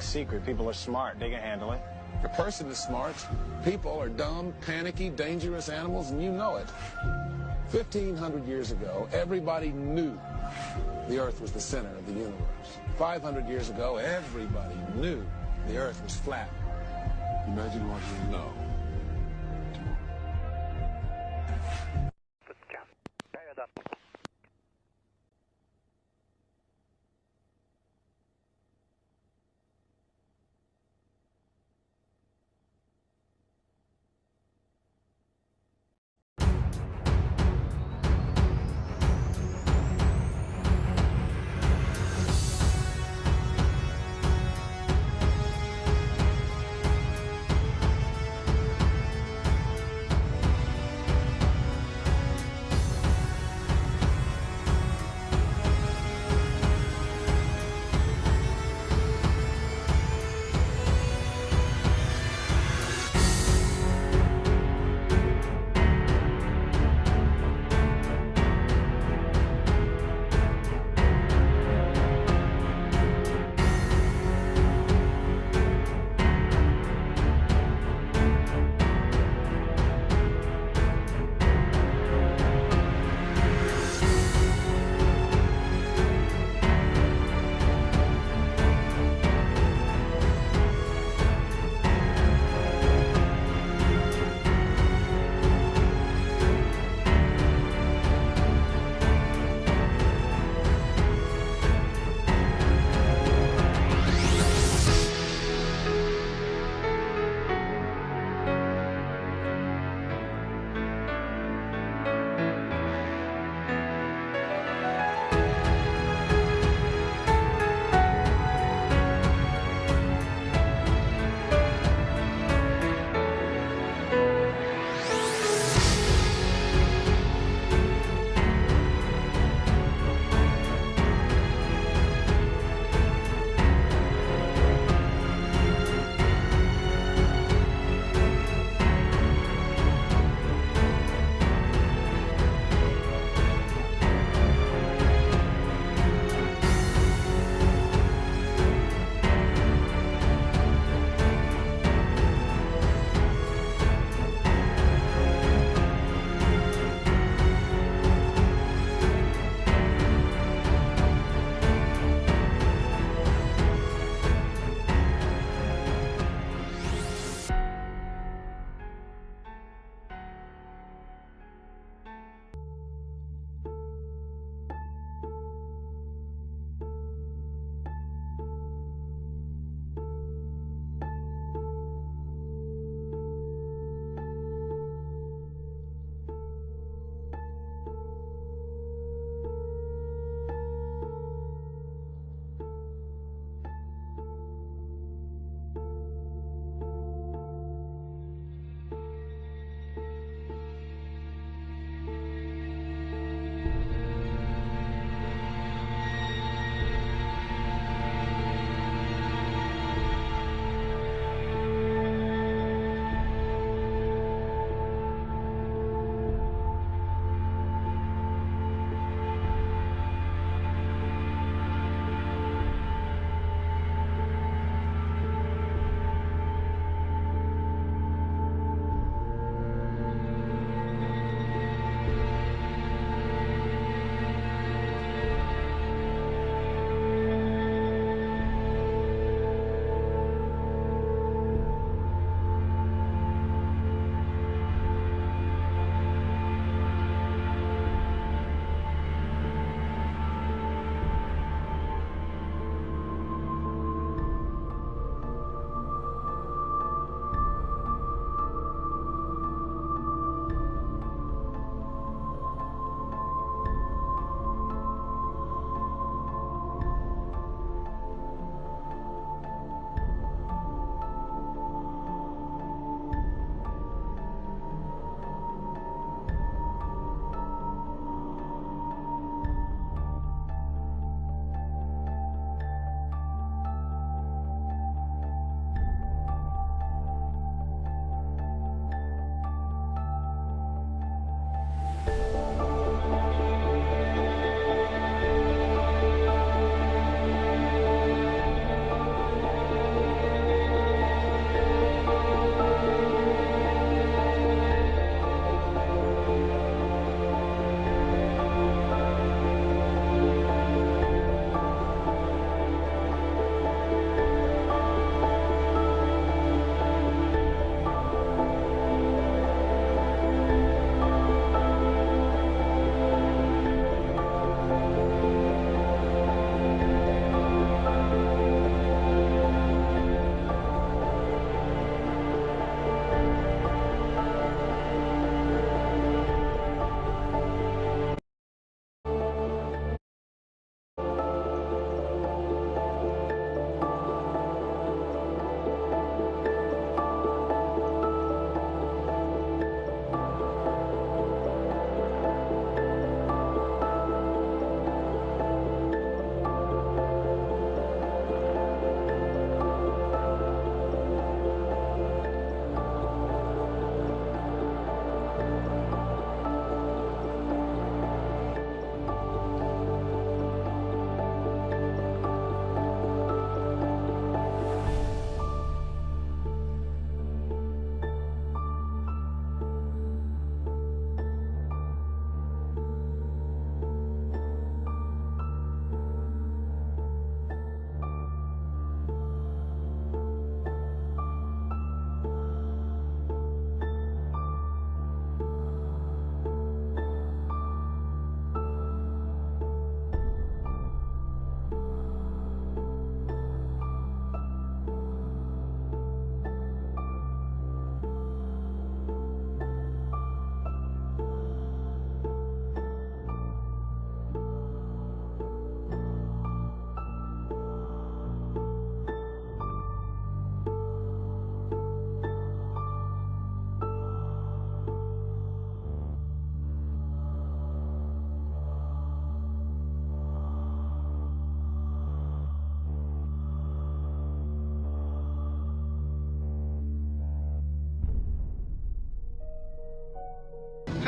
secret. People are smart. They can handle it. A person is smart. People are dumb, panicky, dangerous animals, and you know it. 1,500 years ago, everybody knew the Earth was the center of the universe. 500 years ago, everybody knew the Earth was flat. Imagine what you know.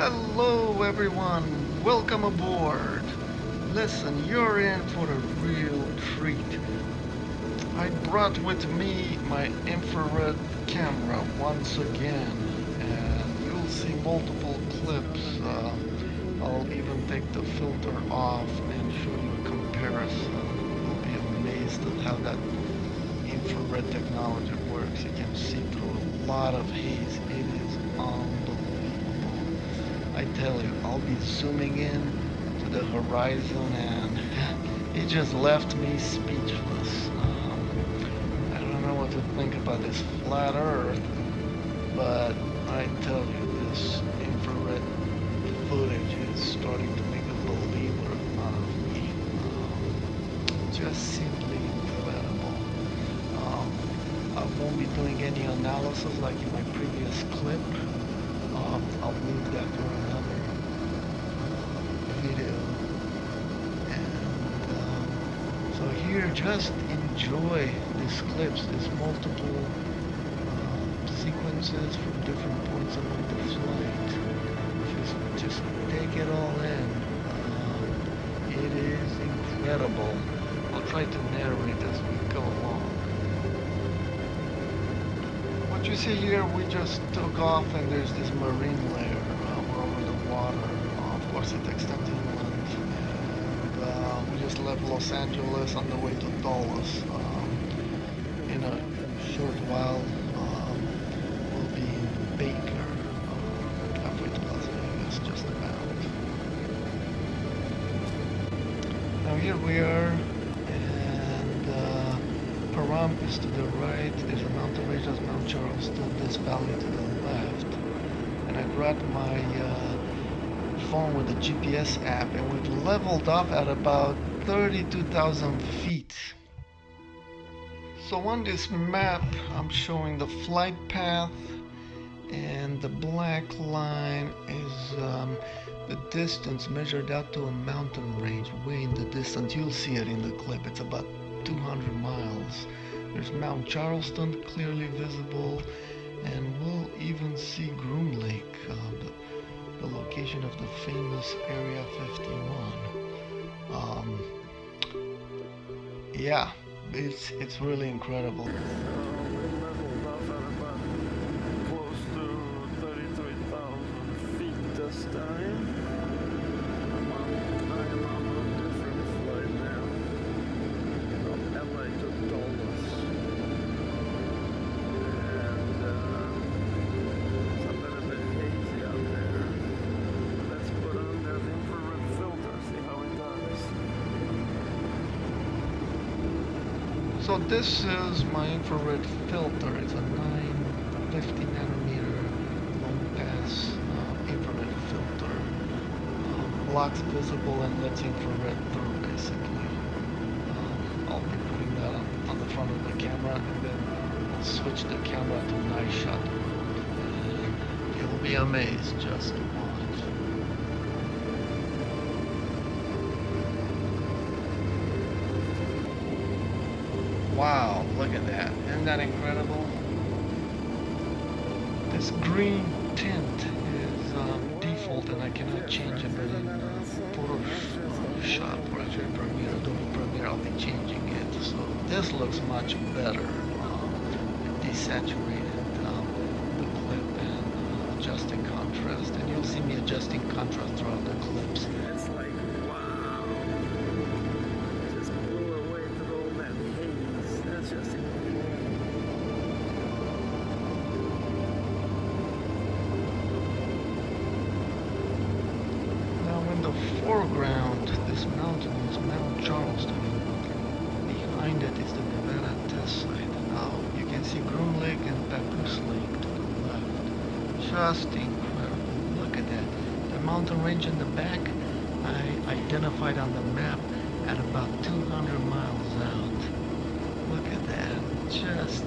Hello everyone, welcome aboard. Listen, you're in for a real treat. I brought with me my infrared camera once again, and you'll see multiple clips. I'll even take the filter off and show you a comparison. You'll be amazed at how that infrared technology works. You can see through a lot of haze. It is unbelievable. I tell you, I'll be zooming in to the horizon and it just left me speechless. I don't know what to think about this flat earth, but I tell you, this infrared footage is starting to make a believer out of me. Just simply incredible. I won't be doing any analysis like in my previous clip. I'll leave that for another video. And so here, just enjoy these clips, these multiple sequences from different points along the flight. Just take it all in. It is incredible. I'll try to narrate as we go along. What you see here, we just took off and there's this marine layer. We're over the water. Of course it extends inland. And we just left Los Angeles on the way to Dallas. In a short while, we'll be in Baker, halfway to Las Vegas, just about. Now here we are. Pahrump is to the right, there's a mountain range, that's Mount Charleston, this valley to the left. And I brought my phone with the GPS app, and we've leveled off at about 32,000 feet. So on this map, I'm showing the flight path, and the black line is the distance measured out to a mountain range, way in the distance. You'll see it in the clip, it's about 200 miles. There's Mount Charleston clearly visible, and we'll even see Groom Lake, the location of the famous Area 51. Yeah, it's really incredible. We leveled off at about close to 33,000 feet this time. I am on a different flight now. From LA to Dallas. And it's a little bit hazy out there. Let's put on that infrared filter, see how it does. So this is my infrared filter. It's a 950 nanometer long pass infrared filter. Blocks visible and lets infrared through, basically. I'll be putting that on the front of the camera, and then I'll switch the camera to night shot mode. And you'll be amazed, just watch. Wow, look at that. Isn't that incredible? This green tint is default and I cannot change it, but in Photoshop or actually Premiere, Adobe Premiere, I'll be changing it. So this looks much better. Desaturated the clip and adjusting contrast. And you'll see me adjusting contrast throughout the clips. It's like, wow. Just blew away through all that haze. That's just incredible. Now in the foreground, this mountain is Mount Charleston. Behind it is the Nevada test site. Now you can see Groom Lake and Papoose Lake to the left. Just incredible. Look at that. The mountain range in the back, I identified on the map at about 200 miles out. Look at that. Just